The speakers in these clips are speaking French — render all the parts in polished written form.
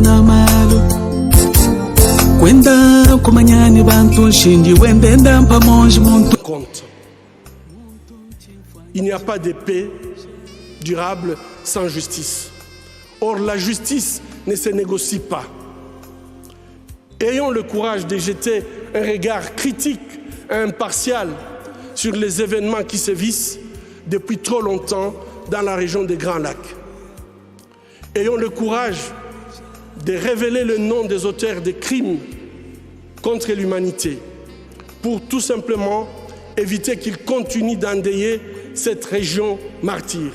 na malo kwenda kumanyani bantu shindi wendenda pamoja muntu compte. Il n'y a pas de paix durable sans justice. Or, la justice ne se négocie pas. Ayons le courage de jeter un regard critique et impartial sur les événements qui sévissent depuis trop longtemps dans la région des Grands Lacs. Ayons le courage de révéler le nom des auteurs des crimes contre l'humanité pour tout simplement éviter qu'ils continuent d'endeuiller cette région martyre.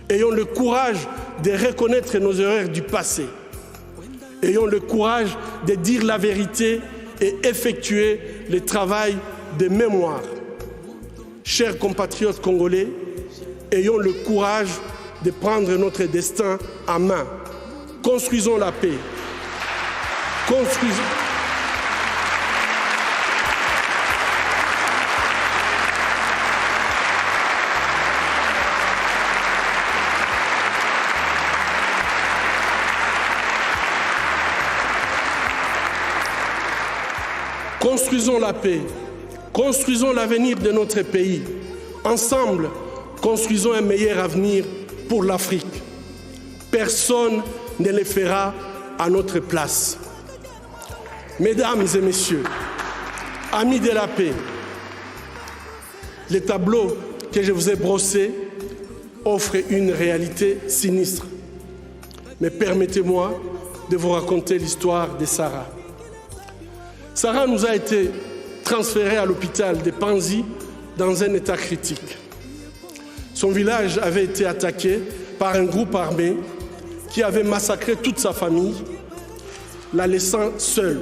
Ayons le courage de reconnaître nos erreurs du passé. Ayons le courage de dire la vérité et effectuer le travail de mémoire. Chers compatriotes congolais, ayons le courage de prendre notre destin en main. Construisons la paix. Construisons la paix, construisons l'avenir de notre pays. Ensemble, construisons un meilleur avenir pour l'Afrique. Personne ne le fera à notre place. Mesdames et messieurs, amis de la paix, le tableau que je vous ai brossé offre une réalité sinistre. Mais permettez-moi de vous raconter l'histoire de Sarah. Sarah nous a été transférée à l'hôpital de Panzi dans un état critique. Son village avait été attaqué par un groupe armé qui avait massacré toute sa famille, la laissant seule.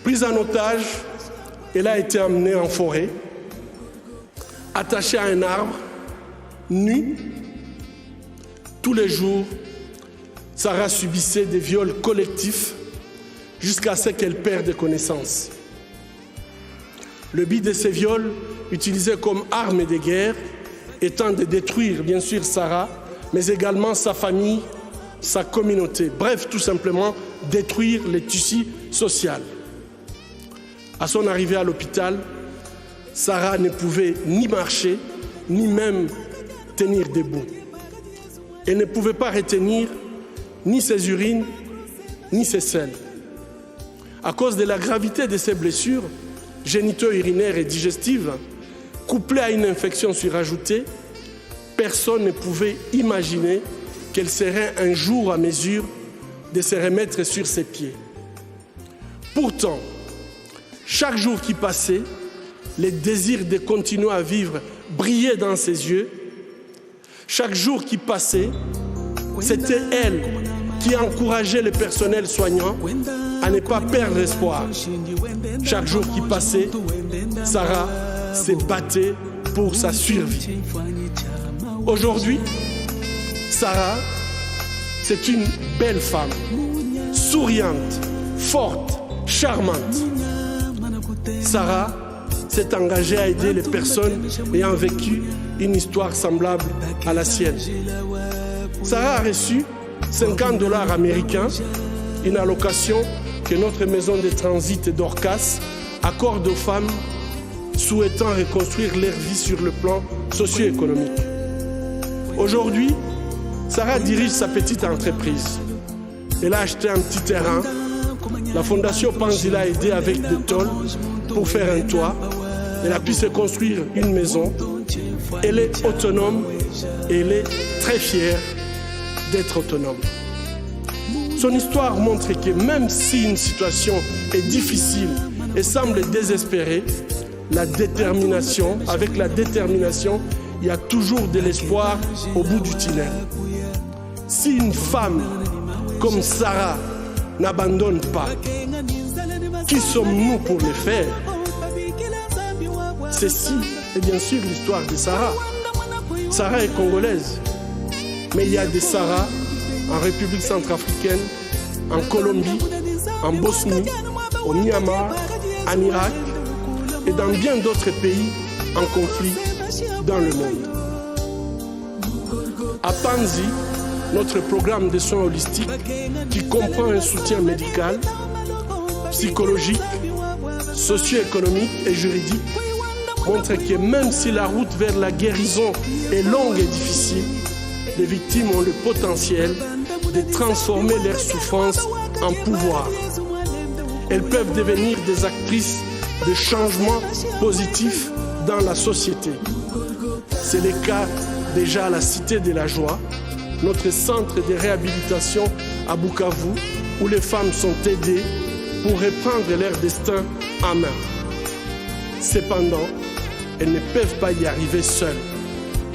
Prise en otage, elle a été emmenée en forêt, attachée à un arbre, nue. Tous les jours, Sarah subissait des viols collectifs jusqu'à ce qu'elle perde connaissance. Le but de ces viols, utilisés comme arme de guerre, étant de détruire bien sûr Sarah, mais également sa famille, sa communauté. Bref, tout simplement détruire le tissu social. À son arrivée à l'hôpital, Sarah ne pouvait ni marcher, ni même tenir debout. Elle ne pouvait pas retenir ni ses urines, ni ses selles. À cause de la gravité de ses blessures, génito-urinaires et digestives, couplées à une infection surajoutée, personne ne pouvait imaginer qu'elle serait un jour à mesure de se remettre sur ses pieds. Pourtant, chaque jour qui passait, le désir de continuer à vivre brillait dans ses yeux. Chaque jour qui passait, c'était elle qui encourageait le personnel soignant à ne pas perdre espoir. Chaque jour qui passait, Sarah se battait pour sa survie. Aujourd'hui, Sarah, c'est une belle femme, souriante, forte, charmante. Sarah s'est engagée à aider les personnes ayant vécu une histoire semblable à la sienne. Sarah a reçu 50 $ américains, une allocation que notre maison de transit d'Orcas accorde aux femmes souhaitant reconstruire leur vie sur le plan socio-économique. Aujourd'hui, Sarah dirige sa petite entreprise. Elle a acheté un petit terrain. La fondation Panzi l'a aidé avec des tôles pour faire un toit. Elle a pu se construire une maison. Elle est autonome et elle est très fière d'être autonome. Son histoire montre que même si une situation est difficile et semble désespérée, avec la détermination, il y a toujours de l'espoir au bout du tunnel. Si une femme comme Sarah n'abandonne pas, qui sommes-nous pour le faire? Ceci est bien sûr l'histoire de Sarah. Sarah est congolaise, mais il y a des Sarah en République centrafricaine, en Colombie, en Bosnie, au Myanmar, en Irak et dans bien d'autres pays en conflit dans le monde. À Panzi, notre programme de soins holistiques qui comprend un soutien médical, psychologique, socio-économique et juridique montre que même si la route vers la guérison est longue et difficile, les victimes ont le potentiel de transformer leur souffrance en pouvoir. Elles peuvent devenir des actrices de changements positifs dans la société. C'est le cas déjà à la Cité de la Joie, notre centre de réhabilitation à Bukavu, où les femmes sont aidées pour reprendre leur destin en main. Cependant, elles ne peuvent pas y arriver seules.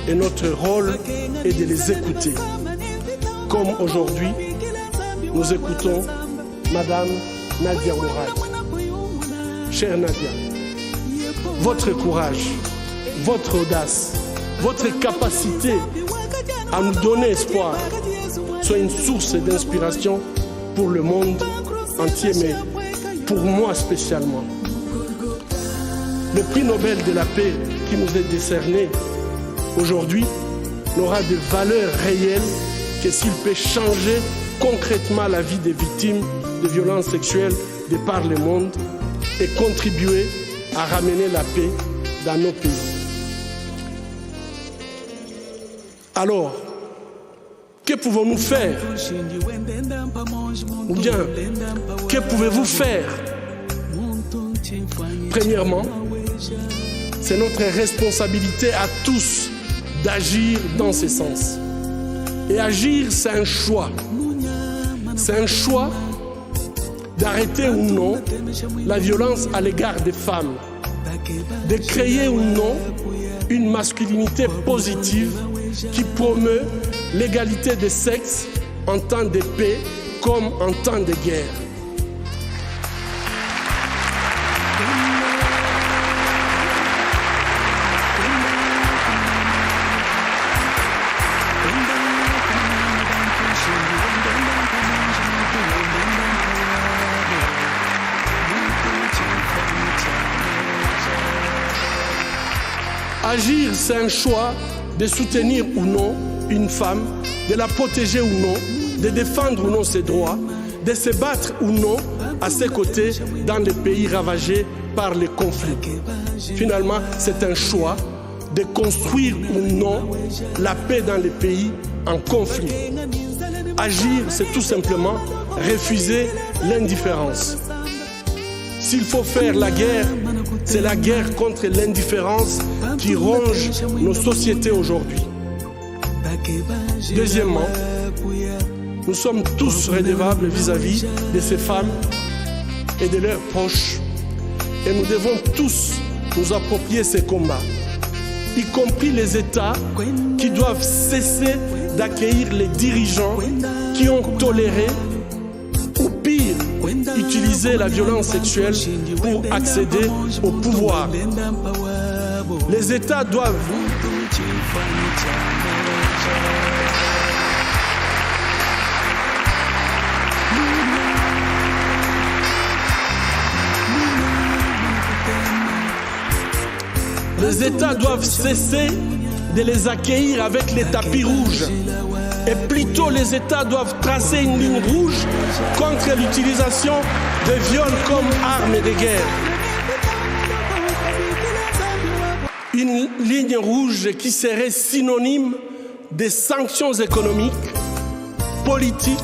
Et notre rôle est de les écouter. Comme aujourd'hui, nous écoutons Madame Nadia Mourad. Chère Nadia, votre courage, votre audace, votre capacité à nous donner espoir soit une source d'inspiration pour le monde entier, mais pour moi spécialement. Le prix Nobel de la paix qui nous est décerné aujourd'hui n'aura de valeur réelle que s'il peut changer concrètement la vie des victimes de violences sexuelles de par le monde et contribuer à ramener la paix dans nos pays. Alors, que pouvons-nous faire? Ou bien, que pouvez-vous faire? Premièrement, c'est notre responsabilité à tous d'agir dans ce sens. Et agir, c'est un choix. C'est un choix d'arrêter ou non la violence à l'égard des femmes, de créer ou non une masculinité positive qui promeut l'égalité des sexes en temps de paix comme en temps de guerre. Agir, c'est un choix de soutenir ou non une femme, de la protéger ou non, de défendre ou non ses droits, de se battre ou non à ses côtés dans les pays ravagés par les conflits. Finalement, c'est un choix de construire ou non la paix dans les pays en conflit. Agir, c'est tout simplement refuser l'indifférence. S'il faut faire la guerre, c'est la guerre contre l'indifférence qui ronge nos sociétés aujourd'hui. Deuxièmement, nous sommes tous redevables vis-à-vis de ces femmes et de leurs proches. Et nous devons tous nous approprier ces combats, y compris les États qui doivent cesser d'accueillir les dirigeants qui ont toléré ou pire, utiliser la violence sexuelle pour accéder au pouvoir. Les États doivent cesser de les accueillir avec les tapis rouges. Et plutôt, les États doivent tracer une ligne rouge contre l'utilisation de viols comme armes de guerre. Une ligne rouge qui serait synonyme de sanctions économiques, politiques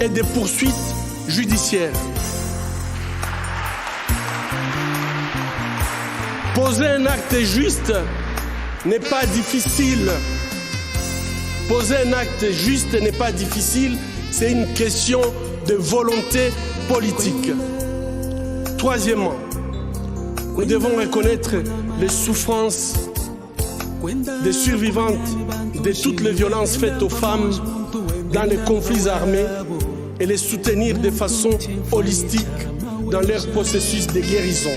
et de poursuites judiciaires. Poser un acte juste n'est pas difficile. Poser un acte juste n'est pas difficile, c'est une question de volonté politique. Troisièmement, nous devons reconnaître les souffrances des survivantes de toutes les violences faites aux femmes dans les conflits armés et les soutenir de façon holistique dans leur processus de guérison.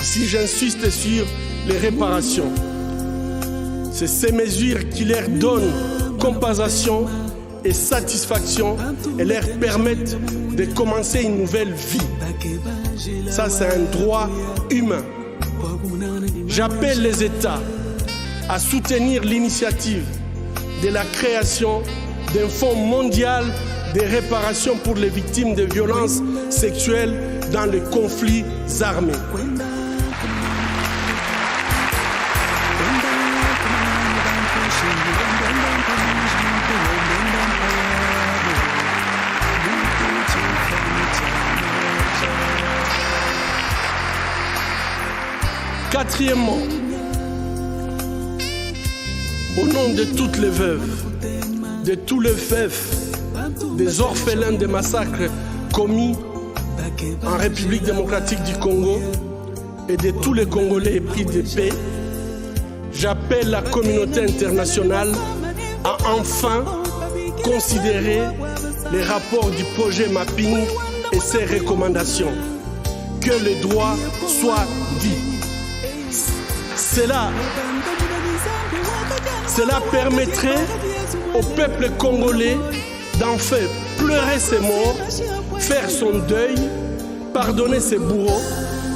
Si j'insiste sur les réparations, c'est ces mesures qui leur donnent compensation et satisfaction et leur permettent de commencer une nouvelle vie. Ça, c'est un droit humain. J'appelle les États à soutenir l'initiative de la création d'un fonds mondial de réparation pour les victimes de violences sexuelles dans les conflits armés. Quatrièmement, au nom de toutes les veuves, de tous les veufs, des orphelins des massacres commis en République démocratique du Congo et de tous les Congolais épris de paix, j'appelle la communauté internationale à enfin considérer les rapports du projet Mapping et ses recommandations. Que les droits soient dits. Cela permettrait au peuple congolais d'enfin pleurer ses morts, faire son deuil, pardonner ses bourreaux,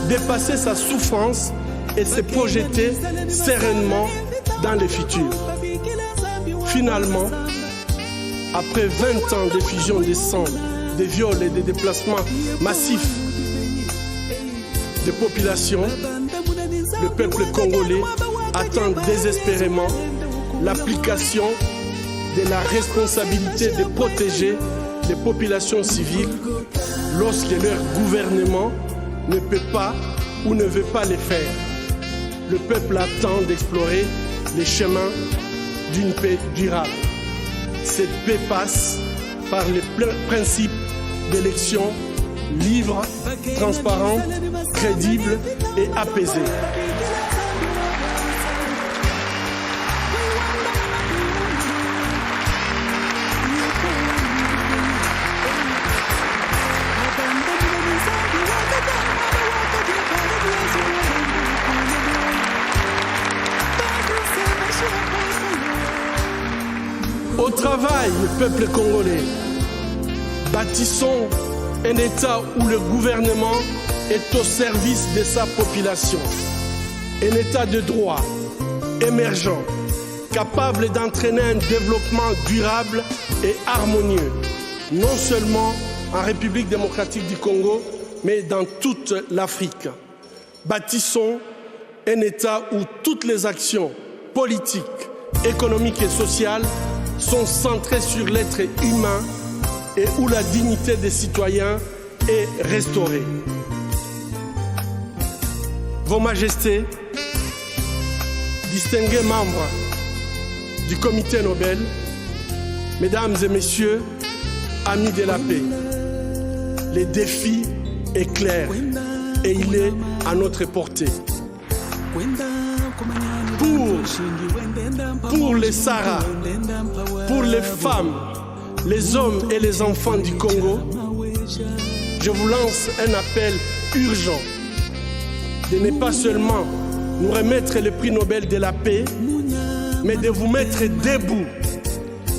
dépasser sa souffrance et se projeter sereinement dans le futur. Finalement, après 20 ans d'effusion de sang, de viols et de déplacements massifs de population, le peuple congolais attend désespérément l'application de la responsabilité de protéger les populations civiles lorsque leur gouvernement ne peut pas ou ne veut pas le faire. Le peuple attend d'explorer les chemins d'une paix durable. Cette paix passe par les principes d'élections libres, transparentes, crédibles et apaisées. Au travail, le peuple congolais, bâtissons un État où le gouvernement est au service de sa population. Un État de droit, émergent, capable d'entraîner un développement durable et harmonieux, non seulement en République démocratique du Congo, mais dans toute l'Afrique. Bâtissons un État où toutes les actions politiques, économiques et sociales sont centrées sur l'être humain et où la dignité des citoyens est restaurée. Vos Majestés, distingués membres du Comité Nobel, Mesdames et Messieurs, amis de la paix, le défi est clair et il est à notre portée. Pour les Sahara, pour les femmes, les hommes et les enfants du Congo, je vous lance un appel urgent de ne pas seulement nous remettre le prix Nobel de la paix, mais de vous mettre debout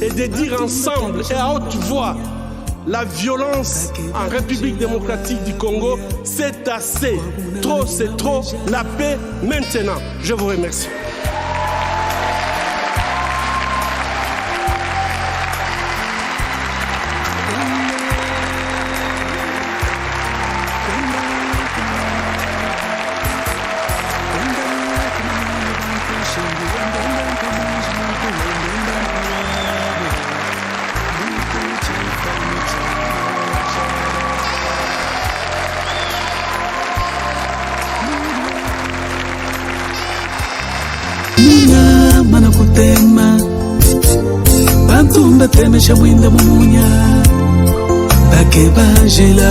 et de dire ensemble et à haute voix: la violence en République démocratique du Congo, c'est assez. Trop, c'est trop. La paix maintenant. Je vous remercie. Manakutema bantu mbatemesha mwinda mumunya bake bajela